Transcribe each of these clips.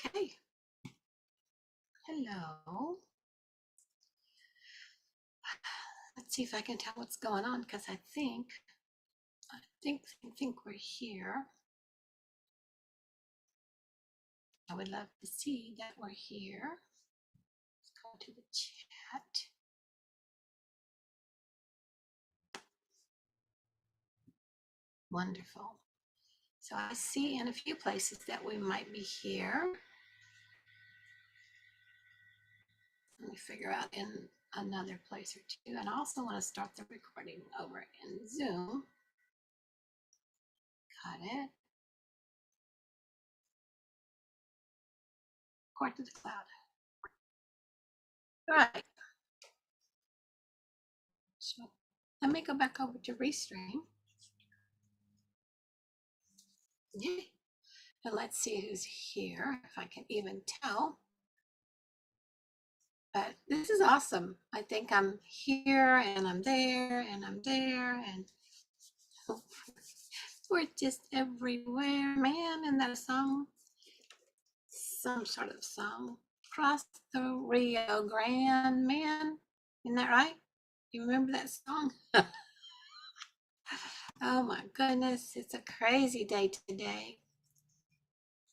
Okay. Hello. Let's see if I can tell what's going on because I think we're here. I would love to see that we're here. Let's go to the chat. Wonderful. So I see in a few places that we might be here. Let me figure out in another place or two. And I also want to start the recording over in Zoom. Got it. Record to the cloud. All right. So let me go back over to Restream. Yay. And let's see who's here, if I can even tell. But this is awesome. I think I'm here and I'm there and I'm there and we're just everywhere, man. Isn't that a song? Some sort of song. Cross the Rio Grande, man. Isn't that right? You remember that song? Oh my goodness, it's a crazy day today.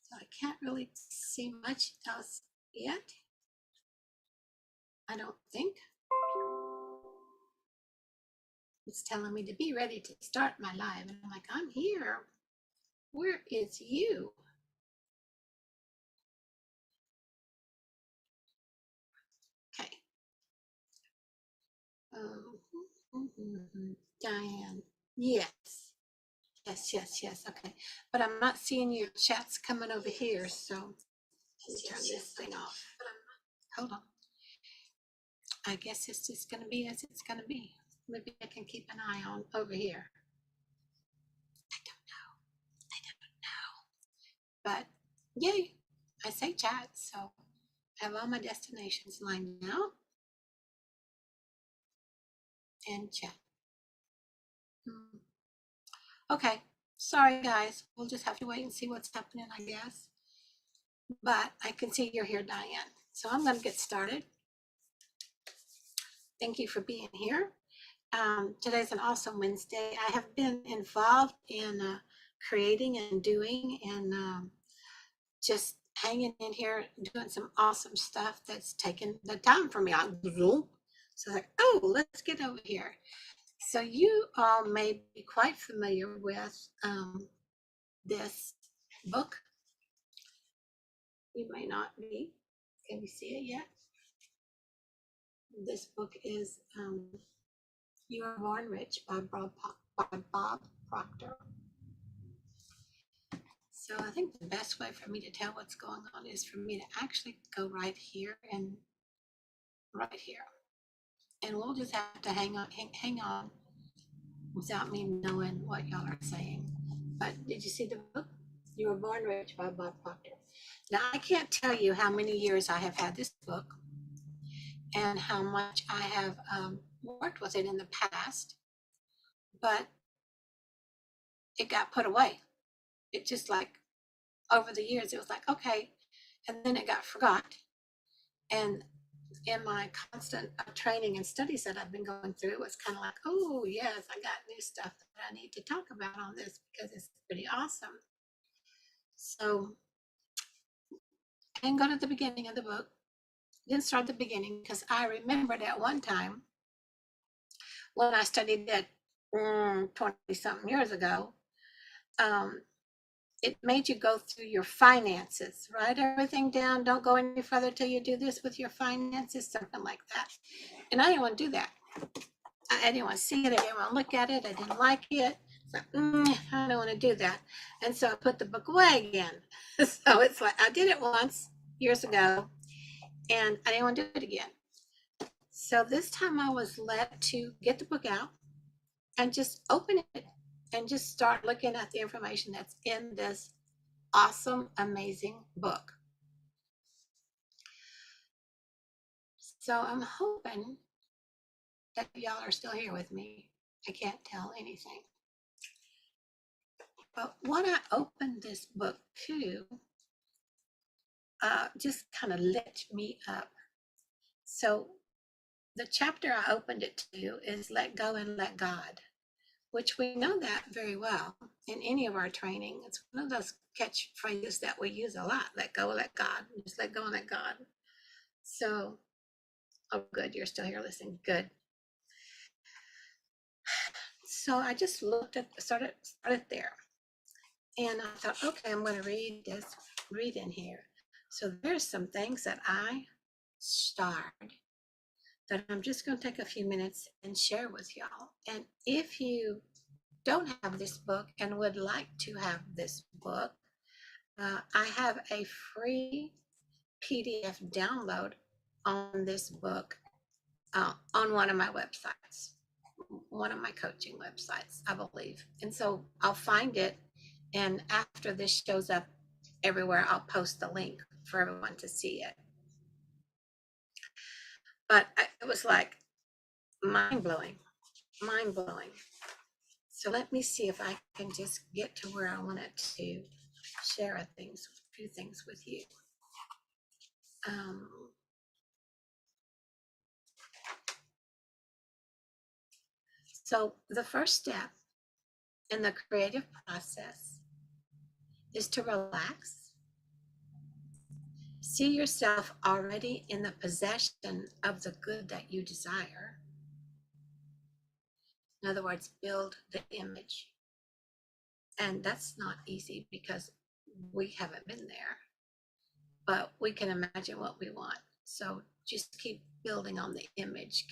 So I can't really see much else yet. I don't think. It's telling me to be ready to start my live. And I'm like, I'm here. Where is you? Okay. Diane. Yes. Yes. Okay. But I'm not seeing your chats coming over here. So let me turn this thing off. Hold on. I guess it's just going to be as it's going to be. Maybe I can keep an eye on over here. I don't know. But yay, I say chat. So I have all my destinations lined out and chat. Okay, sorry guys. We'll just have to wait and see what's happening, I guess. But I can see you're here, Diane. So I'm going to get started. Thank you for being here. Today's an awesome Wednesday. I have been involved in creating and doing and just hanging in here, doing some awesome stuff that's taken the time for me. So like, oh, let's get over here. So you all may be quite familiar with this book. You may not be. Can you see it yet? This book is You Are Born Rich by Bob Proctor. So I think the best way for me to tell what's going on is for me to actually go right here and right here. And we'll just have to hang on without me knowing what y'all are saying. But did you see the book? You Were Born Rich by Bob Proctor. Now, I can't tell you how many years I have had this book and how much I have worked with it in the past, but it got put away. It just like over the years, it was like, okay, and then it got forgot. And in my constant training and studies that I've been going through, it was kind of like, oh, yes, I got new stuff that I need to talk about on this because it's pretty awesome. So, and go to the beginning of the book. Didn't start the beginning because I remembered at one time when I studied it 20 something years ago, it made you go through your finances, write everything down. Don't go any further till you do this with your finances, something like that. And I didn't want to do that. I didn't want to see it. I didn't want to look at it. I didn't like it. So, I don't want to do that. And so I put the book away again. So it's like I did it once years ago and I didn't want to do it again. So this time I was led to get the book out and just open it and just start looking at the information that's in this awesome, amazing book. So I'm hoping that y'all are still here with me. I can't tell anything. But when I opened this book too, just kind of lit me up. So the chapter I opened it to is Let Go and Let God, which we know that very well in any of our training. It's one of those catchphrases that we use a lot. Let go, let God. Just let go and let God. So, oh, good. You're still here listening. Good. So I just started there. And I thought, okay, I'm going to read in here. So there's some things that I starred that I'm just going to take a few minutes and share with y'all. And if you don't have this book and would like to have this book, I have a free PDF download on this book on one of my websites, one of my coaching websites, I believe. And so I'll find it. And after this shows up everywhere, I'll post the link for everyone to see it. But it was like mind blowing. So let me see if I can just get to where I wanted to share a few things with you. So the first step in the creative process is to relax. See yourself already in the possession of the good that you desire. In other words, build the image. And that's not easy because we haven't been there, but we can imagine what we want. So just keep building on the image,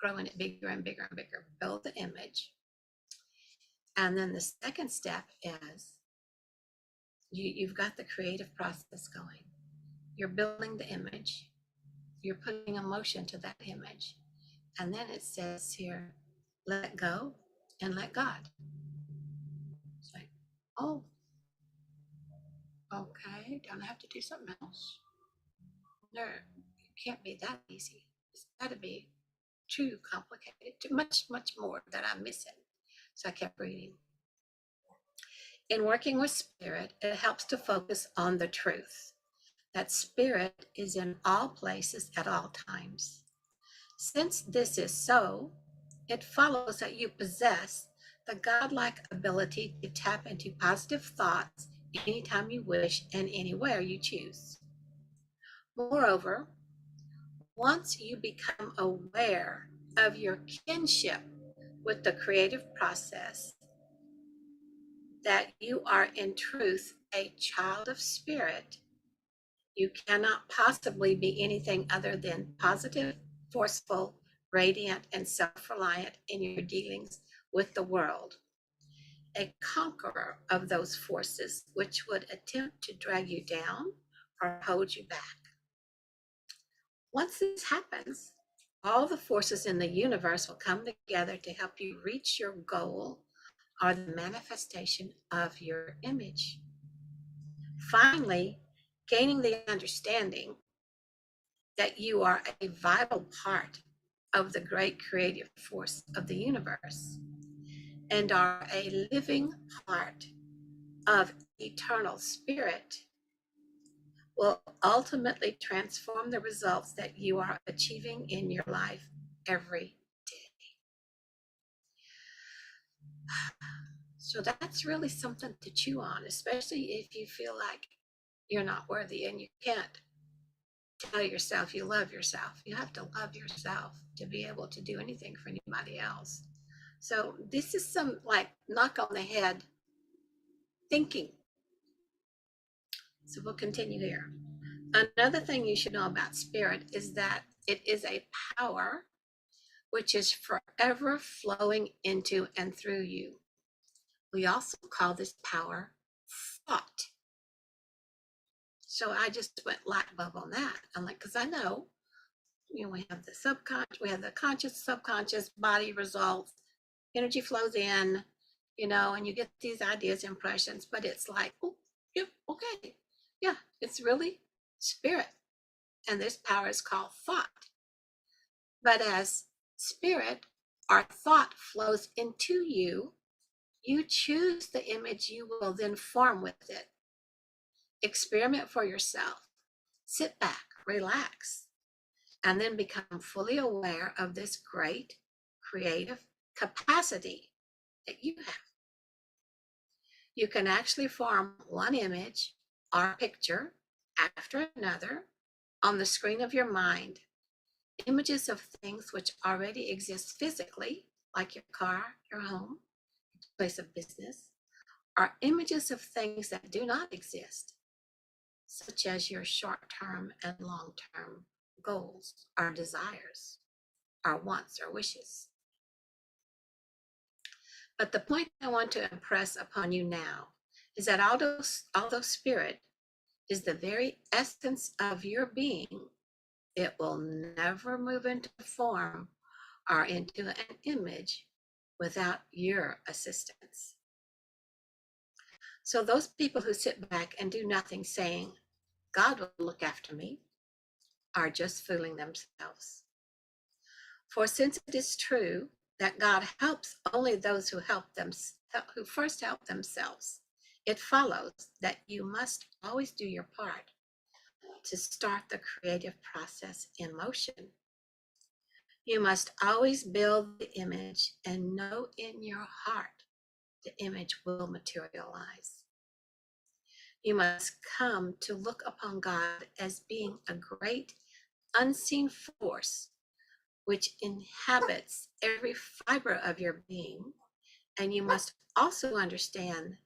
growing it bigger and bigger and bigger. Build the image. And then the second step is you've got the creative process going. You're building the image. You're putting emotion to that image. And then it says here, let go and let God. It's like, oh, okay, don't I have to do something else? No, it can't be that easy. It's got to be too complicated, too much more that I'm missing. So I kept reading. In working with spirit, it helps to focus on the truth that spirit is in all places at all times. Since this is so, it follows that you possess the godlike ability to tap into positive thoughts anytime you wish and anywhere you choose. Moreover, once you become aware of your kinship with the creative process, that you are in truth a child of spirit, you cannot possibly be anything other than positive, forceful, radiant, and self-reliant in your dealings with the world, a conqueror of those forces which would attempt to drag you down or hold you back. Once this happens, all the forces in the universe will come together to help you reach your goal or the manifestation of your image. Finally, gaining the understanding that you are a vital part of the great creative force of the universe and are a living part of eternal spirit will ultimately transform the results that you are achieving in your life every day. So that's really something to chew on, especially if you feel like you're not worthy and you can't tell yourself you love yourself. You have to love yourself to be able to do anything for anybody else. So this is some like knock on the head thinking. So we'll continue here. Another thing you should know about spirit is that it is a power which is forever flowing into and through you. We also call this power thought. So I just went light bulb on that. I'm like, because I know, we have the subconscious, we have the conscious, subconscious, body results, energy flows in, and you get these ideas, impressions, but it's like, oh, yeah, okay. Yeah, it's really spirit. And this power is called thought. But as spirit, our thought flows into you, you choose the image you will then form with it. Experiment for yourself. Sit back, relax, and then become fully aware of this great creative capacity that you have. You can actually form one image or picture after another on the screen of your mind, images of things which already exist physically, like your car, your home, place of business, or images of things that do not exist, such as your short-term and long-term goals or desires, or wants or wishes. But the point I want to impress upon you now is that although spirit is the very essence of your being, it will never move into form or into an image without your assistance. So those people who sit back and do nothing saying, God will look after me, are just fooling themselves. For since it is true that God helps only those who who first help themselves, it follows that you must always do your part to start the creative process in motion. You must always build the image and know in your heart the image will materialize. You must come to look upon God as being a great unseen force which inhabits every fiber of your being. And you must also understand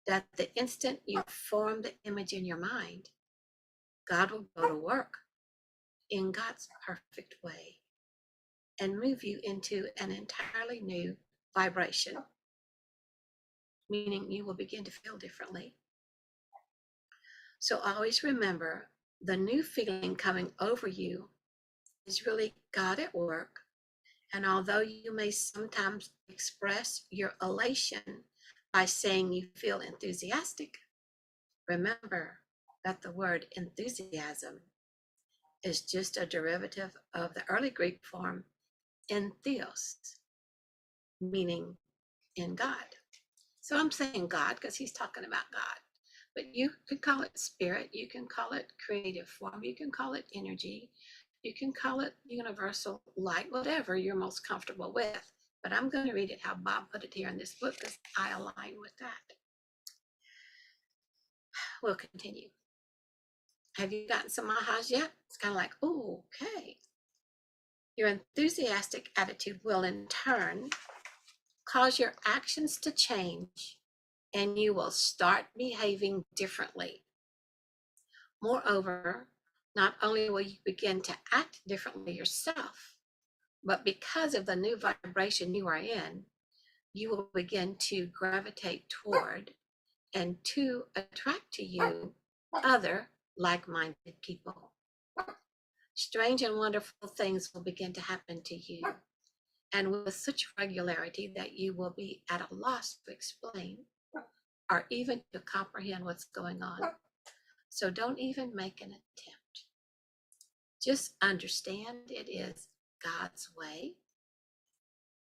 that the instant you form the image in your mind, God will go to work in God's perfect way and move you into an entirely new vibration, meaning you will begin to feel differently. So always remember, the new feeling coming over you is really God at work. And although you may sometimes express your elation by saying you feel enthusiastic, remember that the word enthusiasm is just a derivative of the early Greek form entheos, meaning in God. So I'm saying God because he's talking about God. But you can call it spirit, you can call it creative form, you can call it energy, you can call it universal light, whatever you're most comfortable with. But I'm going to read it how Bob put it here in this book because I align with that. We'll continue. Have you gotten some ahas yet? It's kind of like, oh, okay. Your enthusiastic attitude will in turn cause your actions to change and you will start behaving differently. Moreover, not only will you begin to act differently yourself, but because of the new vibration you are in, you will begin to gravitate toward and to attract to you other like-minded people. Strange and wonderful things will begin to happen to you, and with such regularity that you will be at a loss to explain or even to comprehend what's going on. So don't even make an attempt. Just understand it is God's way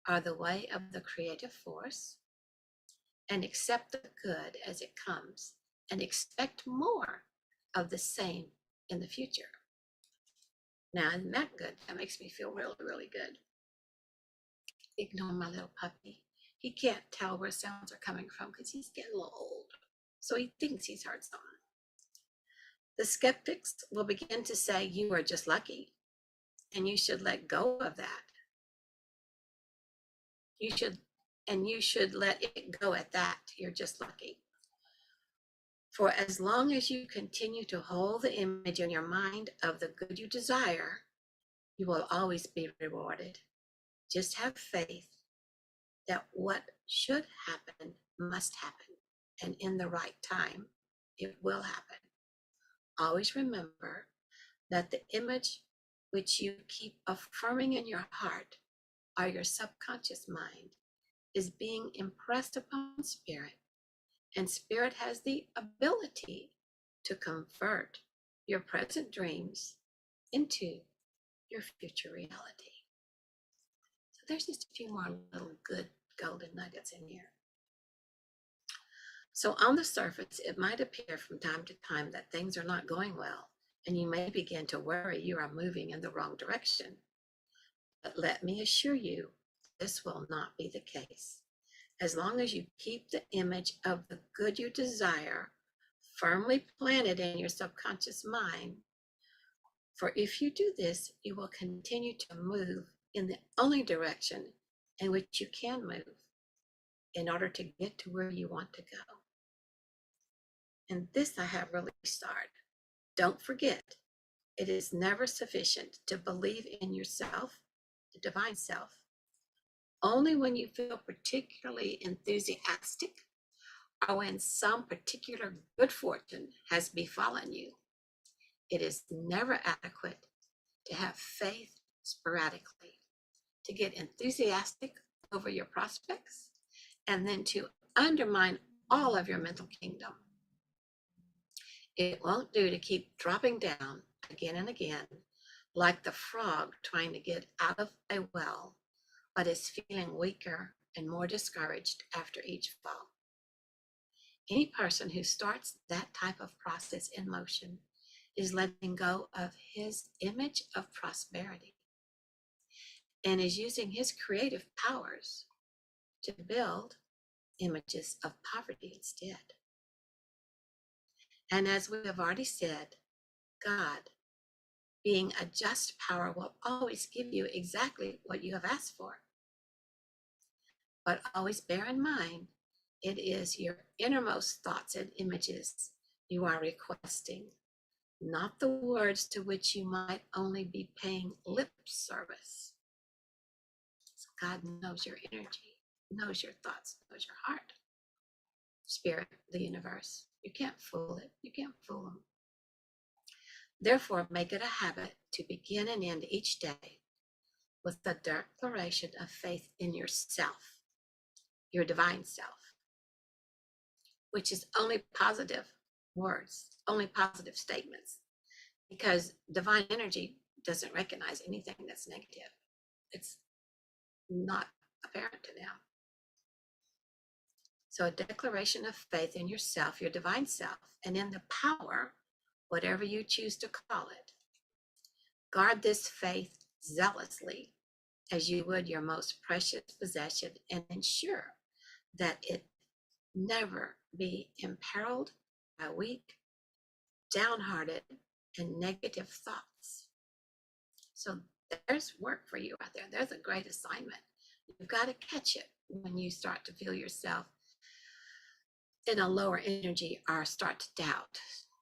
or the way of the creative force, and accept the good as it comes and expect more of the same in the future. Now, isn't that good? That makes me feel really, really good. Ignore my little puppy. He can't tell where sounds are coming from because he's getting a little old. So he thinks he's heard something. The skeptics will begin to say, you are just lucky, and you should let go of that. You should let it go at that. You're just lucky. For as long as you continue to hold the image in your mind of the good you desire, you will always be rewarded. Just have faith that what should happen must happen, and in the right time, it will happen. Always remember that the image which you keep affirming in your heart or your subconscious mind is being impressed upon spirit, and spirit has the ability to convert your present dreams into your future reality. So there's just a few more little good golden nuggets in here. So on the surface, it might appear from time to time that things are not going well and you may begin to worry you are moving in the wrong direction. But let me assure you, this will not be the case. As long as you keep the image of the good you desire firmly planted in your subconscious mind, for if you do this, you will continue to move in the only direction in which you can move in order to get to where you want to go. And this I have really starred. Don't forget, it is never sufficient to believe in yourself, the divine self. Only when you feel particularly enthusiastic or when some particular good fortune has befallen you. It is never adequate to have faith sporadically, to get enthusiastic over your prospects, and then to undermine all of your mental kingdom. It won't do to keep dropping down again and again like the frog trying to get out of a well, but is feeling weaker and more discouraged after each fall. Any person who starts that type of process in motion is letting go of his image of prosperity and is using his creative powers to build images of poverty instead. And as we have already said, God, being a just power, will always give you exactly what you have asked for. But always bear in mind, it is your innermost thoughts and images you are requesting, not the words to which you might only be paying lip service. So God knows your energy, knows your thoughts, knows your heart. Spirit, the universe. You can't fool it. You can't fool them. Therefore, make it a habit to begin and end each day with the declaration of faith in yourself, your divine self, which is only positive words, only positive statements, because divine energy doesn't recognize anything that's negative. It's not apparent to them. So a declaration of faith in yourself, your divine self, and in the power, whatever you choose to call it. Guard this faith zealously as you would your most precious possession, and ensure that it never be imperiled by weak, downhearted, and negative thoughts. So there's work for you out there. There's a great assignment. You've got to catch it when you start to feel yourself in a lower energy or start to doubt,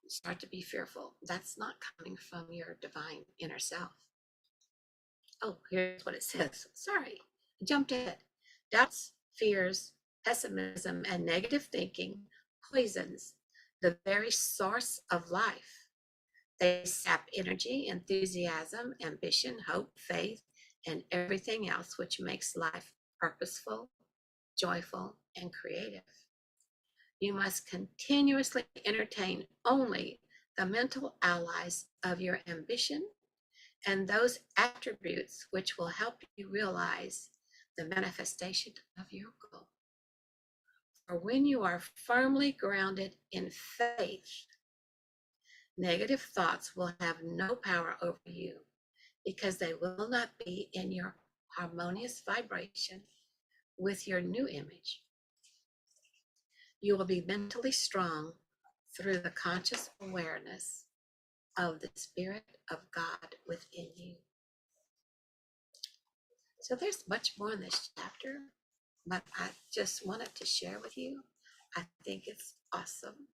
start to be fearful. That's not coming from your divine inner self. Oh, here's what it says. Sorry, I jumped ahead. Doubts, fears, pessimism, and negative thinking poisons the very source of life. They sap energy, enthusiasm, ambition, hope, faith, and everything else which makes life purposeful, joyful, and creative. You must continuously entertain only the mental allies of your ambition and those attributes which will help you realize the manifestation of your goal. For when you are firmly grounded in faith, negative thoughts will have no power over you because they will not be in your harmonious vibration with your new image. You will be mentally strong through the conscious awareness of the Spirit of God within you. So there's much more in this chapter, but I just wanted to share with you. I think it's awesome.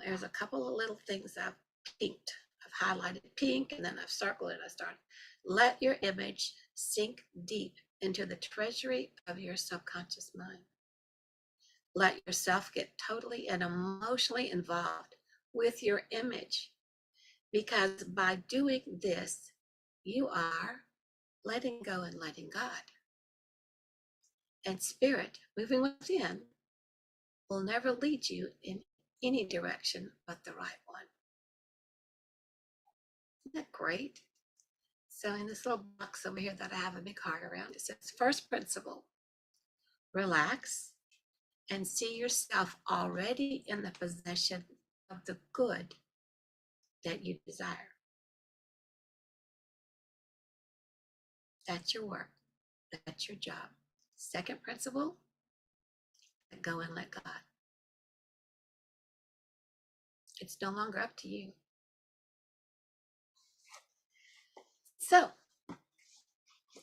There's a couple of little things I've pinked. I've highlighted pink and then I've circled it. I started. Let your image sink deep into the treasury of your subconscious mind. Let yourself get totally and emotionally involved with your image, because by doing this, you are letting go and letting God. And spirit moving within will never lead you in any direction but the right one. Isn't that great? So in this little box over here that I have a big heart around, it says first principle, relax and see yourself already in the possession of the good that you desire. That's your work. That's your job. Second principle, let go and let God. It's no longer up to you. So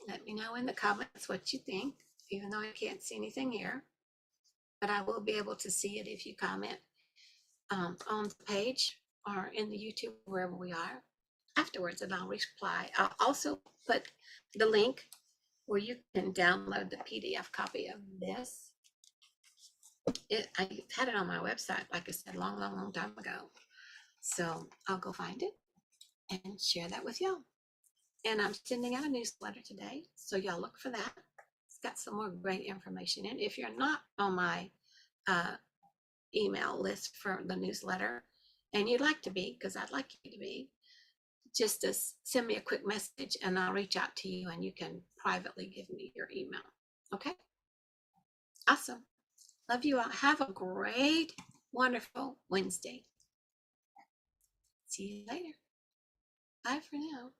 let me know in the comments what you think, even though I can't see anything here, but I will be able to see it if you comment on the page or in the YouTube, wherever we are, afterwards, and I'll reply. I'll also put the link where you can download the PDF copy of this. I had it on my website, like I said, long time ago. So I'll go find it and share that with y'all. And I'm sending out a newsletter today, so y'all look for that. It's got some more great information in. If you're not on my email list for the newsletter, and you'd like to be, because I'd like you to be, just send me a quick message and I'll reach out to you and you can privately give me your email. Okay? Awesome. Love you all. Have a great, wonderful Wednesday. See you later. Bye for now.